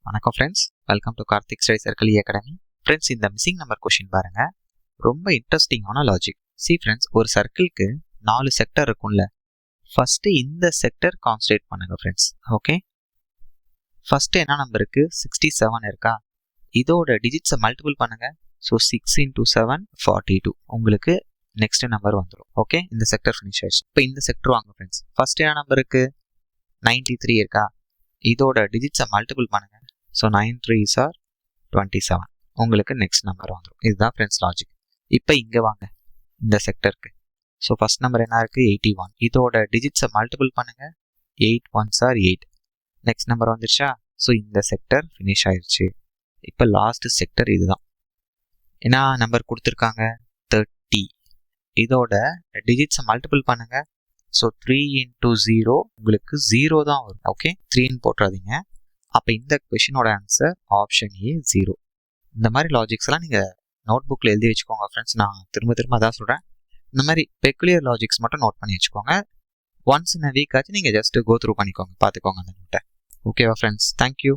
வணக்கம் friends, welcome to Karthik study circle academy. Friends, இந்த missing number question பாருங்க, ரொம்ப இன்ட்ரெஸ்டிங்கான லாஜிக். ஃப்ரெண்ட்ஸ், ஒரு சர்க்கிள்க்கு 4 செக்டர் இருக்கும்ல. ஃபர்ஸ்ட் இந்த செக்டர் கான்சன்ட்ரேட் பண்ணுங்க ஃப்ரெண்ட்ஸ். ஓகே, ஃபர்ஸ்ட் என்ன நம்பர் இருக்கு? 67 இருக்கா? இதோட டிஜிட்ஸை மல்டிபிள் பண்ணுங்க. ஸோ 6 × 7 42. உங்களுக்கு நெக்ஸ்ட் நம்பர் வந்துடும். ஓகே, இந்த செக்டர் ஃபினிஷ் ஆயிடுச்சு. இப்போ இந்த செக்டர் வாங்க ஃப்ரெண்ட்ஸ். ஃபர்ஸ்ட் என்ன நம்பர் இருக்கு? 93 இருக்கா? இதோட டிஜிட்ஸை மல்டிபிள் பண்ணுங்க. So 9 3s are 27. உங்களுக்கு நெக்ஸ்ட் நம்பர் வந்துடும். இதுதான் ஃப்ரெண்ட்ஸ் லாஜிக். இப்போ இங்கே வாங்க இந்த செக்டருக்கு. ஸோ ஃபர்ஸ்ட் நம்பர் என்ன இருக்குது? 81. இதோட டிஜிட்ஸை மல்டிபிள் பண்ணுங்க. 8 1s are 8. நெக்ஸ்ட் நம்பர் வந்துருச்சா? ஸோ இந்த செக்டர் ஃபினிஷ் ஆயிடுச்சு. இப்போ லாஸ்ட் செக்டர் இதுதான். என்ன நம்பர் கொடுத்துருக்காங்க? 30. இதோட டிஜிட்ஸை மல்டிபிள் பண்ணுங்க. ஸோ 3 × 0 உங்களுக்கு 0 தான் வரும். ஓகே, 3ன்னு போட்டுறாதீங்க. அப்போ இந்த கொஷினோட ஆன்சர் ஆப்ஷன் ஏ 0. இந்த மாதிரி லாஜிக்ஸ்லாம் நீங்கள் நோட் புக்கில் எழுதி வச்சுக்கோங்க ஃப்ரெண்ட்ஸ். நான் திரும்ப அதான் சொல்கிறேன். இந்த மாதிரி பெக்குலியர் லாஜிக்ஸ் மட்டும் நோட் பண்ணி வச்சுக்கோங்க. ஒன்ஸ் இன் அ வீக் ஆச்சு நீங்கள் ஜஸ்ட் கோ த்ரூ பண்ணிக்கோங்க, பார்த்துக்கோங்க அந்த நோட்டை. ஓகேவா ஃப்ரெண்ட்ஸ்? தேங்க்யூ.